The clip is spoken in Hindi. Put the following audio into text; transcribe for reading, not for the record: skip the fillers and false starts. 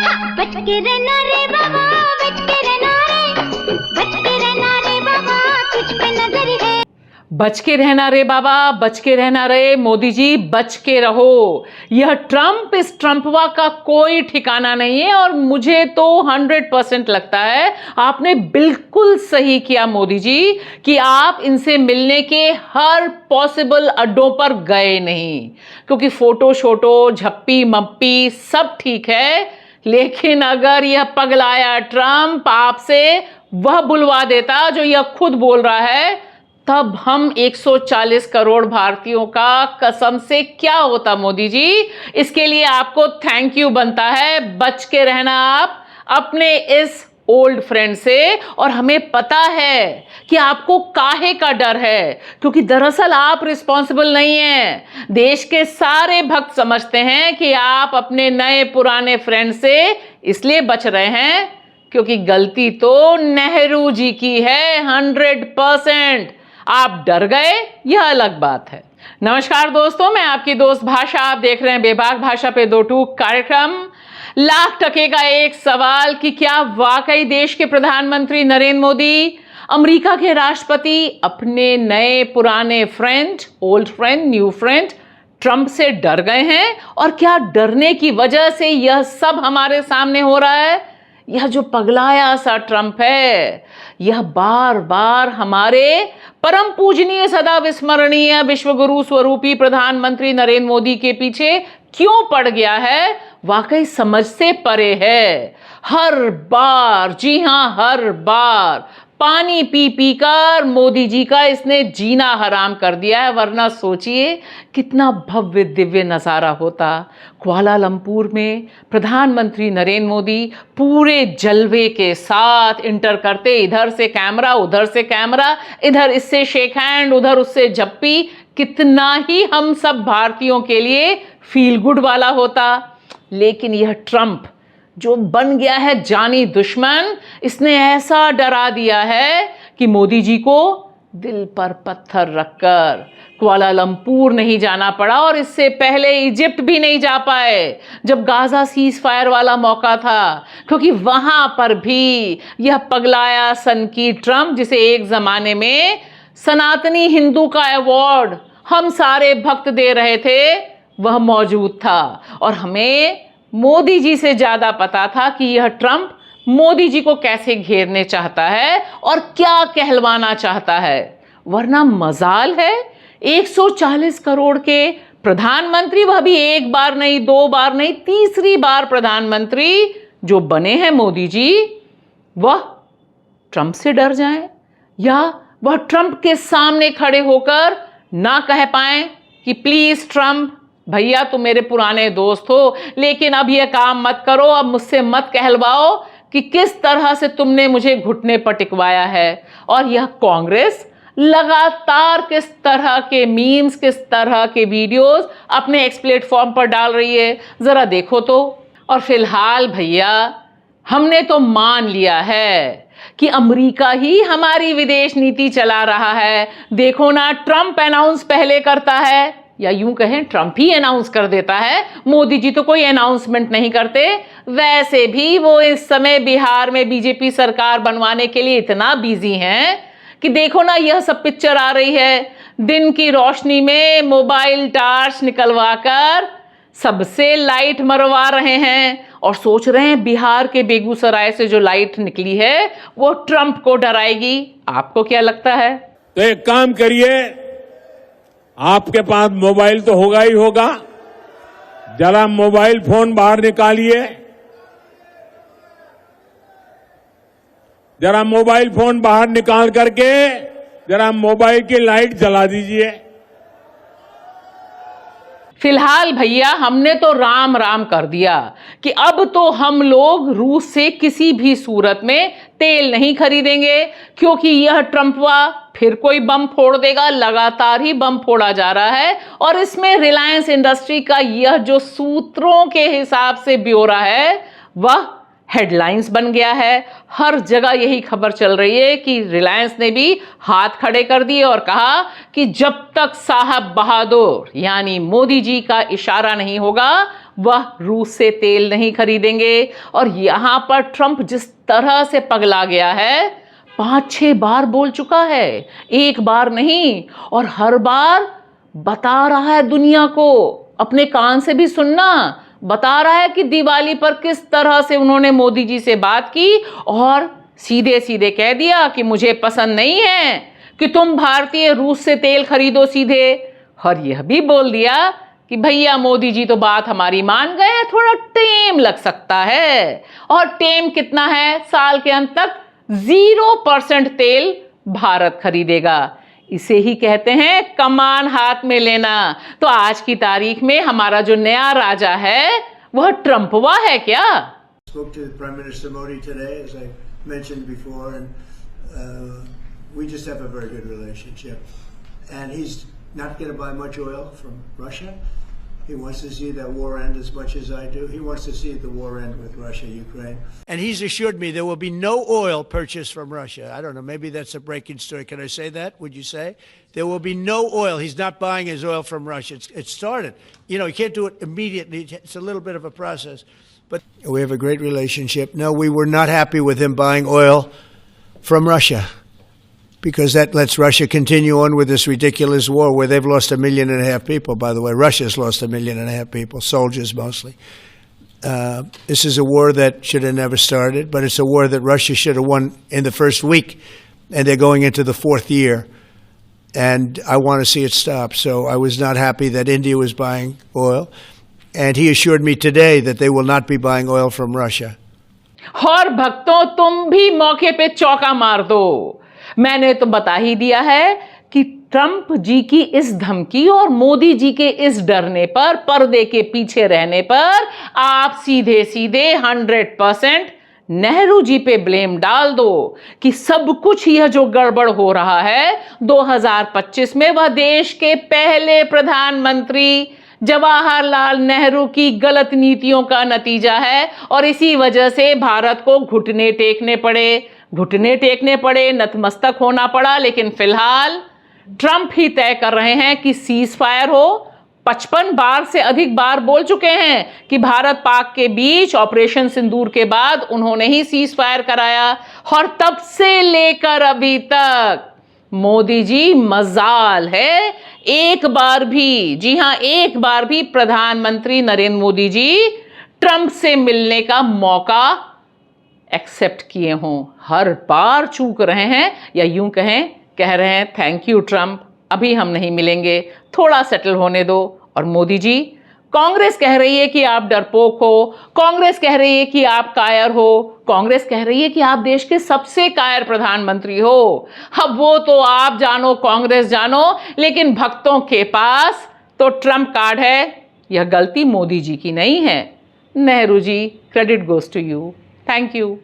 बच के रहना रे बाबा, बच के रहना रे, बच के रहना रे बाबा, तुझ पे नजर है। बच के रहना रे बाबा, बच के रहना रे मोदी जी, बच के रहो। यह ट्रंप, इस ट्रंपवा का कोई ठिकाना नहीं है। और मुझे तो 100% लगता है आपने बिल्कुल सही किया मोदी जी कि आप इनसे मिलने के हर पॉसिबल अड्डों पर गए नहीं, क्योंकि फोटो शोटो झप्पी मप्पी सब ठीक है, लेकिन अगर यह पगलाया ट्रंप आपसे वह बुलवा देता जो यह खुद बोल रहा है, तब हम 140 करोड़ भारतीयों का कसम से क्या होता मोदी जी। इसके लिए आपको थैंक यू बनता है। बच के रहना आप अपने इस ओल्ड फ्रेंड से। और हमें पता है कि आपको काहे का डर है, क्योंकि दरअसल आप रिस्पॉन्सिबल नहीं हैं। देश के सारे भक्त समझते हैं कि आप अपने नए पुराने फ्रेंड से इसलिए बच रहे हैं क्योंकि गलती तो नेहरू जी की है 100%। आप डर गए, यह अलग बात है। नमस्कार दोस्तों, मैं आपकी दोस्त भाषा, आप देख रहे हैं बेबाक भाषा पे दो टूक कार्यक्रम। लाख टके का एक सवाल कि क्या वाकई देश के प्रधानमंत्री नरेंद्र मोदी, अमेरिका के राष्ट्रपति अपने नए पुराने friend, old friend, new friend Trump से डर गए हैं? और क्या डरने की वजह से यह सब हमारे सामने हो रहा है? यह जो पगलाया सा ट्रंप है, यह बार बार हमारे परम पूजनीय सदा विस्मरणीय विश्वगुरु स्वरूपी प्रधानमंत्री नरेंद्र मोदी के पीछे क्यों पड़ गया है, वाकई समझ से परे है। हर बार, जी हां हर बार पानी पी पी कर मोदी जी का इसने जीना हराम कर दिया है। वरना सोचिए कितना भव्य दिव्य नज़ारा होता कुआलालंपुर में प्रधानमंत्री नरेंद्र मोदी पूरे जलवे के साथ इंटर करते, इधर से कैमरा उधर से कैमरा, इधर इससे शेक हैंड उधर उससे झप्पी। कितना ही हम सब भारतीयों के लिए फील गुड वाला होता। लेकिन यह ट्रंप जो बन गया है जानी दुश्मन, इसने ऐसा डरा दिया है कि मोदी जी को दिल पर पत्थर रखकर कुआलालंपुर नहीं जाना पड़ा। और इससे पहले इजिप्ट भी नहीं जा पाए जब गाजा सीज फायर वाला मौका था, क्योंकि वहां पर भी यह पगलाया सनकी ट्रंप, जिसे एक जमाने में सनातनी हिंदू का अवार्ड हम सारे भक्त दे रहे थे, वह मौजूद था। और हमें मोदी जी से ज्यादा पता था कि यह ट्रंप मोदी जी को कैसे घेरने चाहता है और क्या कहलवाना चाहता है। वरना मजाल है 140 करोड़ के प्रधानमंत्री, वह भी एक बार नहीं, दो बार नहीं, तीसरी बार प्रधानमंत्री जो बने हैं मोदी जी, वह ट्रंप से डर जाएं या वह ट्रंप के सामने खड़े होकर ना कह पाए कि प्लीज ट्रंप भैया तुम मेरे पुराने दोस्त हो, लेकिन अब यह काम मत करो, अब मुझसे मत कहलवाओ कि किस तरह से तुमने मुझे घुटने पर टिकवाया है। और यह कांग्रेस लगातार किस तरह के मीम्स, किस तरह के वीडियोस अपने एक्स प्लेटफॉर्म पर डाल रही है, जरा देखो तो। और फिलहाल भैया हमने तो मान लिया है कि अमेरिका ही हमारी विदेश नीति चला रहा है। देखो ना, ट्रंप अनाउंस पहले करता है, या यूं कहें ट्रंप ही अनाउंस कर देता है, मोदी जी तो कोई अनाउंसमेंट नहीं करते। वैसे भी वो इस समय बिहार में बीजेपी सरकार बनवाने के लिए इतना बिजी हैं कि देखो ना, यह सब पिक्चर आ रही है, दिन की रोशनी में मोबाइल टार्च निकलवा कर सबसे लाइट मरवा रहे हैं और सोच रहे हैं बिहार के बेगूसराय से जो लाइट निकली है वो ट्रंप को डराएगी। आपको क्या लगता है? तो एक काम करिए, आपके पास मोबाइल तो होगा ही होगा, जरा मोबाइल फोन बाहर निकालिए, जरा मोबाइल फोन बाहर निकाल करके जरा मोबाइल की लाइट जला दीजिए। फिलहाल भैया हमने तो राम राम कर दिया कि अब तो हम लोग रूस से किसी भी सूरत में तेल नहीं खरीदेंगे, क्योंकि यह ट्रंपवा फिर कोई बम फोड़ देगा। लगातार ही बम फोड़ा जा रहा है और इसमें रिलायंस इंडस्ट्री का यह जो सूत्रों के हिसाब से ब्यौरा है वह हेडलाइंस बन गया है। हर जगह यही खबर चल रही है कि रिलायंस ने भी हाथ खड़े कर दिए और कहा कि जब तक साहब बहादुर यानी मोदी जी का इशारा नहीं होगा वह रूस से तेल नहीं खरीदेंगे। और यहां पर ट्रंप जिस तरह से पगला गया है, 5-6 बार बोल चुका है, एक बार नहीं, और हर बार बता रहा है दुनिया को, अपने कान से भी सुनना, बता रहा है कि दिवाली पर किस तरह से उन्होंने मोदी जी से बात की और सीधे सीधे कह दिया कि मुझे पसंद नहीं है कि तुम भारतीय रूस से तेल खरीदो सीधे। और यह भी बोल दिया कि भैया मोदी जी तो बात हमारी मान गए, थोड़ा टेम लग सकता है। और टेम कितना है? साल के अंत तक 0% तेल भारत खरीदेगा। इसे ही कहते हैं कमान हाथ में लेना। तो आज की तारीख में हमारा जो नया राजा है वह ट्रंपवा है क्या? Spoke to Prime Minister Modi today, as I mentioned before, and we just have a very good relationship. And he's not going to buy much oil from Russia. He wants to see that war end as much as I do. He wants to see the war end with Russia, Ukraine. And he's assured me there will be no oil purchased from Russia. I don't know, maybe that's a breaking story. Can I say that? Would you say? There will be no oil. He's not buying his oil from Russia. It started. You know, you can't do it immediately. It's a little bit of a process. But we have a great relationship. No, we were not happy with him buying oil from Russia, because that lets Russia continue on with this ridiculous war where they've lost 1.5 million people, by the way. Russia's lost 1.5 million people, soldiers mostly. This is a war that should have never started, but it's a war that Russia should have won in the first week, and they're going into the 4th year. And I want to see it stop. So I was not happy that India was buying oil. And he assured me today that they will not be buying oil from Russia. और भक्तों, तुम भी मौके पे चौका मार दो। मैंने तो बता ही दिया है कि ट्रंप जी की इस धमकी और मोदी जी के इस डरने पर, पर्दे के पीछे रहने पर आप सीधे सीधे 100% नेहरू जी पे ब्लेम डाल दो कि सब कुछ यह जो गड़बड़ हो रहा है 2025 में वह देश के पहले प्रधानमंत्री जवाहरलाल नेहरू की गलत नीतियों का नतीजा है। और इसी वजह से भारत को घुटने टेकने पड़े, नतमस्तक होना पड़ा। लेकिन फिलहाल ट्रंप ही तय कर रहे हैं कि सीज फायर हो। 55 बार से अधिक बार बोल चुके हैं कि भारत पाक के बीच ऑपरेशन सिंदूर के बाद उन्होंने ही सीज फायर कराया, और तब से लेकर अभी तक मोदी जी मजाल है एक बार भी, जी हां, एक बार भी प्रधानमंत्री नरेंद्र मोदी जी ट्रंप से मिलने का मौका एक्सेप्ट किए हों। हर बार चूक रहे हैं, या यूं कह रहे हैं थैंक यू ट्रंप, अभी हम नहीं मिलेंगे, थोड़ा सेटल होने दो। और मोदी जी, कांग्रेस कह रही है कि आप डरपोक हो, कांग्रेस कह रही है कि आप कायर हो, कांग्रेस कह रही है कि आप देश के सबसे कायर प्रधानमंत्री हो। अब वो तो आप जानो, कांग्रेस जानो, लेकिन भक्तों के पास तो ट्रंप कार्ड है। यह गलती मोदी जी की नहीं है। Nehru ji, credit goes to you. Thank you.